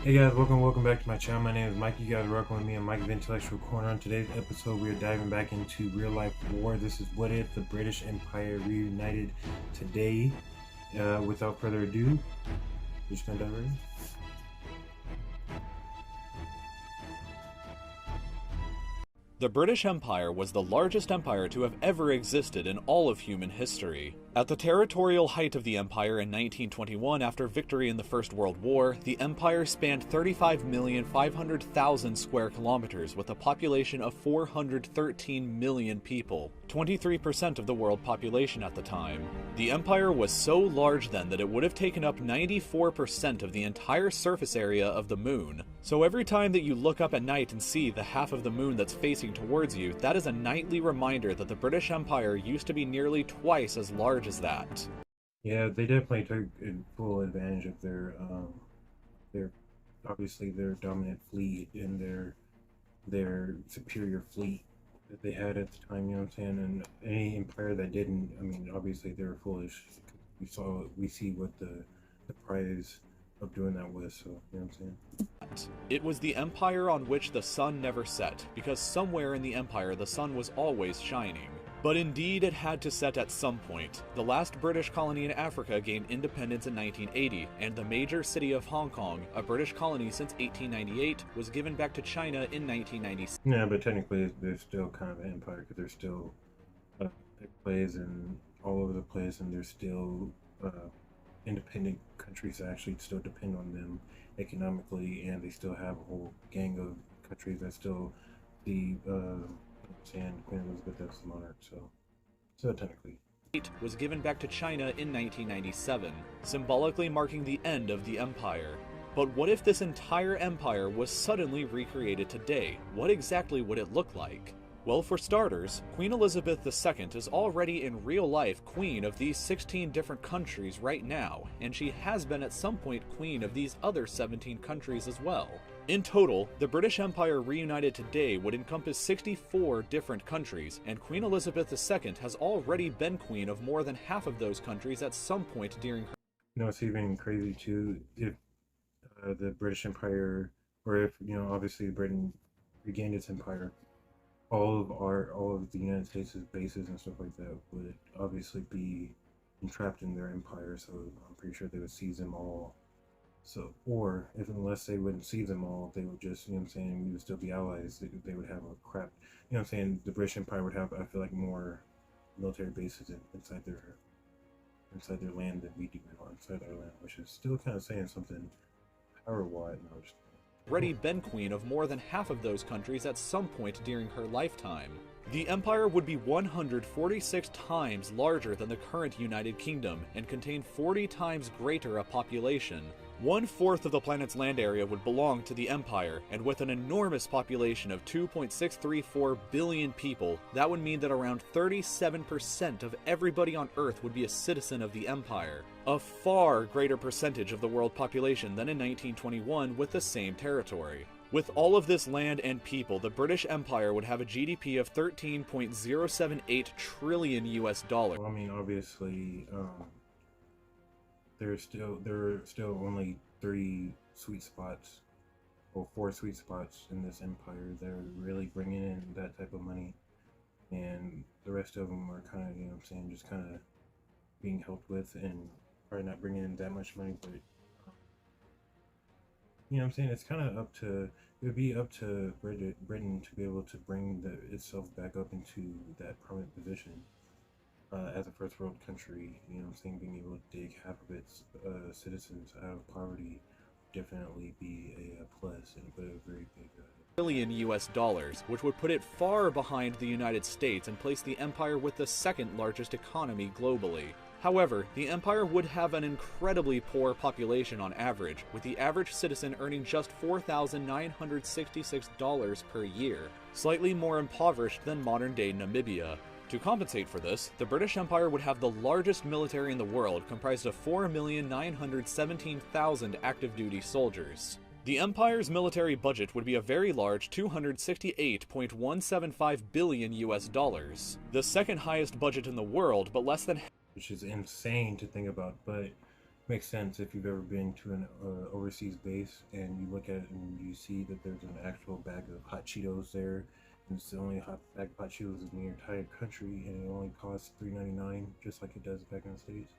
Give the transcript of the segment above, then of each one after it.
Hey guys, welcome back to my channel. My name is Mike. You guys are rocking with me on Mike's Intellectual Corner. On today's episode, we are diving back into real life war. This is what if the British Empire reunited today. Without further ado, we're just gonna dive right in. The British Empire was the largest empire to have ever existed in all of human history. At the territorial height of the empire in 1921 after victory in the First World War, the empire spanned 35,500,000 square kilometers with a population of 413 million people, 23% of the world population at the time. The empire was so large then that it would have taken up 94% of the entire surface area of the moon. So every time that you look up at night and see the half of the moon that's facing towards you, that is a nightly reminder that the British Empire used to be nearly twice as large as that. Yeah, they definitely took full advantage of their obviously their dominant fleet and their superior fleet that they had at the time. You know what I'm saying? And any empire that didn't, I mean, obviously they were foolish. We see what the prize of doing that was. So you know what I'm saying? It was the empire on which the sun never set, because somewhere in the empire the sun was always shining. But indeed it had to set at some point. The last British colony in Africa gained independence in 1980, and the major city of Hong Kong, a British colony since 1898, was given back to China in 1996. Yeah, but technically they're still kind of an empire because they're still plays in all over the place, and they're still independent countries that actually still depend on them economically, and they still have a whole gang of countries that still the saying Queen Elizabeth as the monarch. So technically, was given back to China in 1997, symbolically marking the end of the empire. But what if this entire empire was suddenly recreated today? What exactly would it look like? Well, for starters, Queen Elizabeth II is already in real life queen of these 16 different countries right now, and she has been at some point queen of these other 17 countries as well. In total, the British Empire reunited today would encompass 64 different countries, and Queen Elizabeth II has already been queen of more than half of those countries at some point during her. you know, it's even crazy too if the British Empire, or if obviously Britain regained its empire, all of the United States' bases and stuff like that would obviously be entrapped in their empire. So I'm pretty sure they would seize them all. So, or if unless they wouldn't seize them all, they would just, what I'm saying, we would still be allies. They would have a crap, what I'm saying, the British Empire would have, I feel like, more military bases inside their land than we do inside our land, which is still kind of saying something power-wide. No, just Already been queen of more than half of those countries at some point during her lifetime. The empire would be 146 times larger than the current United Kingdom and contain 40 times greater a population. 1/4 of the planet's land area would belong to the empire, and with an enormous population of 2.634 billion people, that would mean that around 37% of everybody on Earth would be a citizen of the empire. A far greater percentage of the world population than in 1921 with the same territory. With all of this land and people, the British Empire would have a GDP of 13.078 trillion US dollars. well, I mean, obviously, there are still only 3 sweet spots, or 4 sweet spots in this empire that are really bringing in that type of money, and the rest of them are kind of, what I'm saying, just kind of being helped with, and probably not bringing in that much money, but what I'm saying, it's kind of it would be up to Britain to be able to bring itself back up into that prominent position as a first world country. What I'm saying, being able to dig half of its citizens out of poverty definitely be a plus, and but a very big Trillion US dollars, which would put it far behind the United States and place the empire with the second largest economy globally. However, the empire would have an incredibly poor population on average, with the average citizen earning just $4,966 per year, slightly more impoverished than modern-day Namibia. To compensate for this, the British Empire would have the largest military in the world, comprised of 4,917,000 active-duty soldiers. The Empire's military budget would be a very large $268.175 billion US dollars, the second highest budget in the world, but less than which is insane to think about. But makes sense if you've ever been to an overseas base and you look at it and you see that there's an actual bag of hot Cheetos there, and it's the only hot bag of hot Cheetos in the entire country, and it only costs $3.99, just like it does back in the states.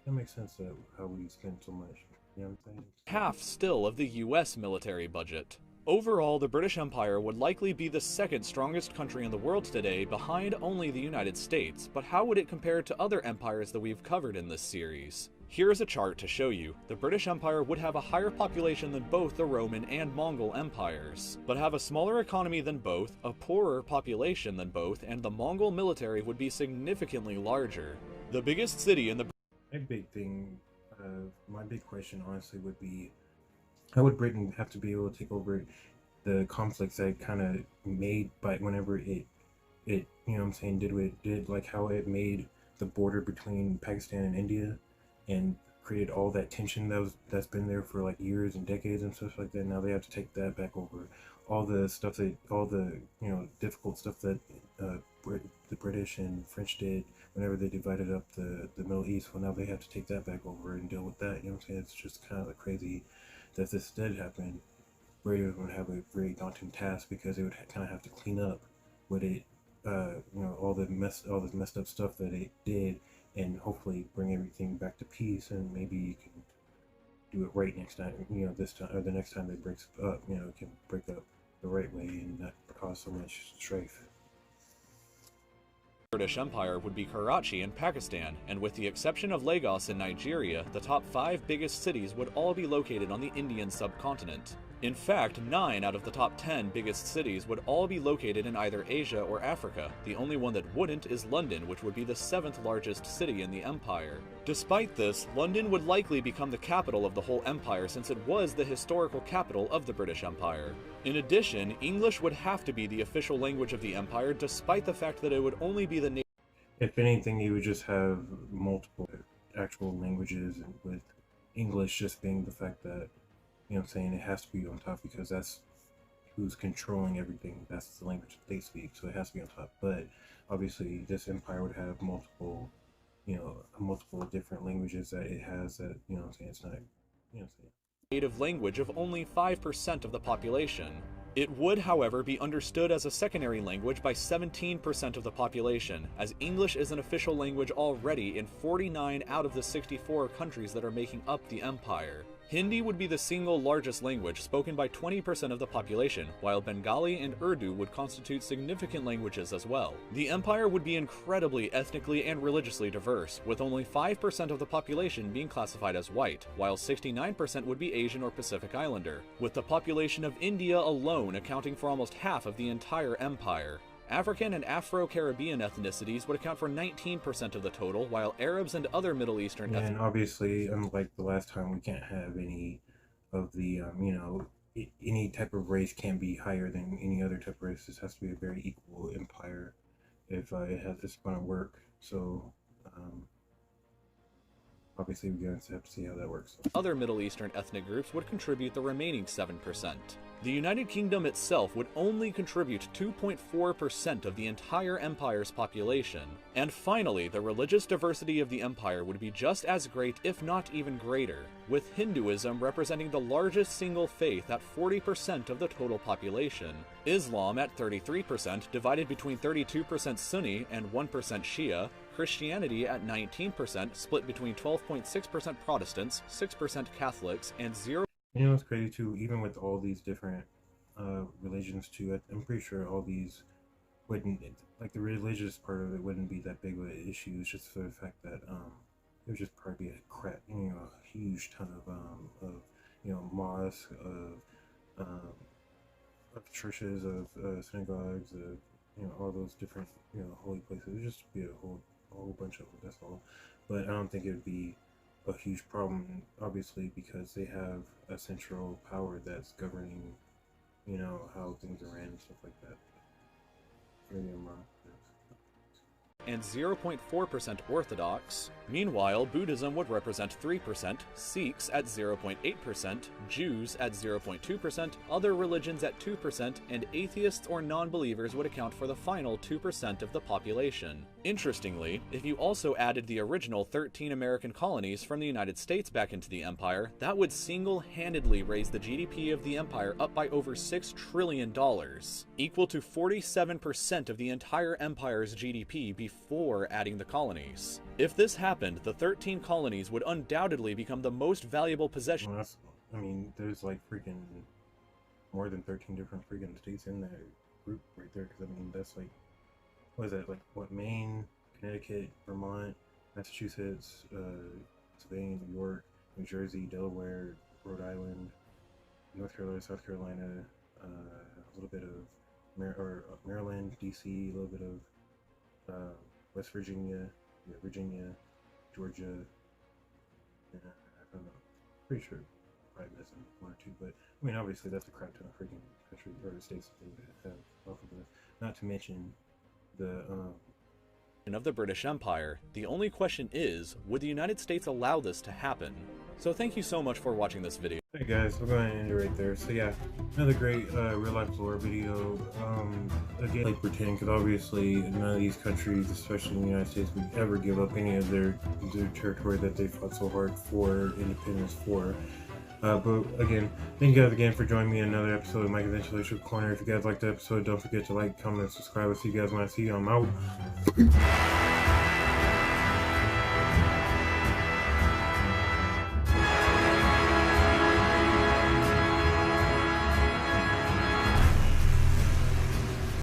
That makes sense that how we spend so much. You know what I'm saying? Half still of the US military budget. Overall, the British Empire would likely be the second strongest country in the world today, behind only the United States, but how would it compare to other empires that we've covered in this series? Here is a chart to show you. The British Empire would have a higher population than both the Roman and Mongol empires, but have a smaller economy than both, a poorer population than both, and the Mongol military would be significantly larger. The biggest city in the My big thing, my big question honestly would be, how would Britain have to be able to take over the conflicts that it kind of made by whenever it you know what I'm saying, did what it did, like how it made the border between Pakistan and India and created all that tension that's been there for like years and decades and stuff like that. Now they have to take that back over. All the stuff that all the difficult stuff that the British and French did whenever they divided up the Middle East. Well, now they have to take that back over and deal with that. You know what I'm saying? It's just kind of like crazy that this did happen. Britain would have a very daunting task because it would kind of have to clean up what it, all this messed up stuff that it did, and hopefully bring everything back to peace. And maybe you can do it right next time. This time or the next time it breaks up. It can break up the right way and not cause so much strife. British Empire would be Karachi in Pakistan, and with the exception of Lagos in Nigeria, the top 5 biggest cities would all be located on the Indian subcontinent. In fact, 9 out of the top 10 biggest cities would all be located in either Asia or Africa. The only one that wouldn't is London, which would be the 7th largest city in the empire. Despite this, London would likely become the capital of the whole empire since it was the historical capital of the British Empire. In addition, English would have to be the official language of the empire, despite the fact that it would only be the If anything, you would just have multiple actual languages, and with English just being the fact that, it has to be on top because that's who's controlling everything. That's the language that they speak, so it has to be on top. But obviously, this empire would have multiple different languages that it has that, it's not, native language of only 5% of the population. It would, however, be understood as a secondary language by 17% of the population, as English is an official language already in 49 out of the 64 countries that are making up the empire. Hindi would be the single largest language, spoken by 20% of the population, while Bengali and Urdu would constitute significant languages as well. The empire would be incredibly ethnically and religiously diverse, with only 5% of the population being classified as white, while 69% would be Asian or Pacific Islander, with the population of India alone accounting for almost half of the entire empire. African and Afro-Caribbean ethnicities would account for 19% of the total, while Arabs and other Middle Eastern and obviously, unlike the last time, we can't have any of the, any type of race can be higher than any other type of race. This has to be a very equal empire if it's going to work. So, obviously, we're going to have to see how that works. Other Middle Eastern ethnic groups would contribute the remaining 7%. The United Kingdom itself would only contribute 2.4% of the entire empire's population. And finally, the religious diversity of the empire would be just as great, if not even greater, with Hinduism representing the largest single faith at 40% of the total population, Islam at 33%, divided between 32% Sunni and 1% Shia, Christianity at 19%, split between 12.6% Protestants, 6% Catholics, and 0. It's crazy too, even with all these different religions too, I'm pretty sure all these wouldn't, like the religious part of it wouldn't be that big of an issue. It's just for the fact that it would just probably be a huge ton of mosques, of churches, of synagogues, of all those different holy places. It would just be a whole bunch of them. That's all. But I don't think it would be a huge problem, obviously, because they have a central power that's governing, how things are ran and stuff like that. Maybe I'm wrong. and 0.4% Orthodox. Meanwhile, Buddhism would represent 3%, Sikhs at 0.8%, Jews at 0.2%, other religions at 2%, and atheists or non-believers would account for the final 2% of the population. Interestingly, if you also added the original 13 American colonies from the United States back into the empire, that would single-handedly raise the GDP of the empire up by over $6 trillion, equal to 47% of the entire empire's GDP before adding the colonies. If this happened, the 13 colonies would undoubtedly become the most valuable possession. Well, I mean, there's like freaking more than 13 different freaking states in that group right there. Because I mean, that's like, what is that? Like, what, Maine, Connecticut, Vermont, Massachusetts, Pennsylvania, New York, New Jersey, Delaware, Rhode Island, North Carolina, South Carolina, a little bit of Maryland, DC, a little bit of West Virginia, Virginia, Georgia, and I don't know, pretty sure probably missing one or two, but I mean, obviously that's a crap ton of freaking country or states that they have off of this. Not to mention the of the British Empire. The only question is, would the United States allow this to happen? So thank you so much for watching this video. Hey guys, we're going to end it right there. So yeah, another great real life lore video. Again, like pretend, because obviously none of these countries, especially in the United States, would ever give up any of their territory that they fought so hard for independence for. But again, thank you guys again for joining me in another episode of Mike's Intellectual Corner. If you guys liked the episode, don't forget to like, comment, and subscribe. I'll see you guys when I see you. I'm out.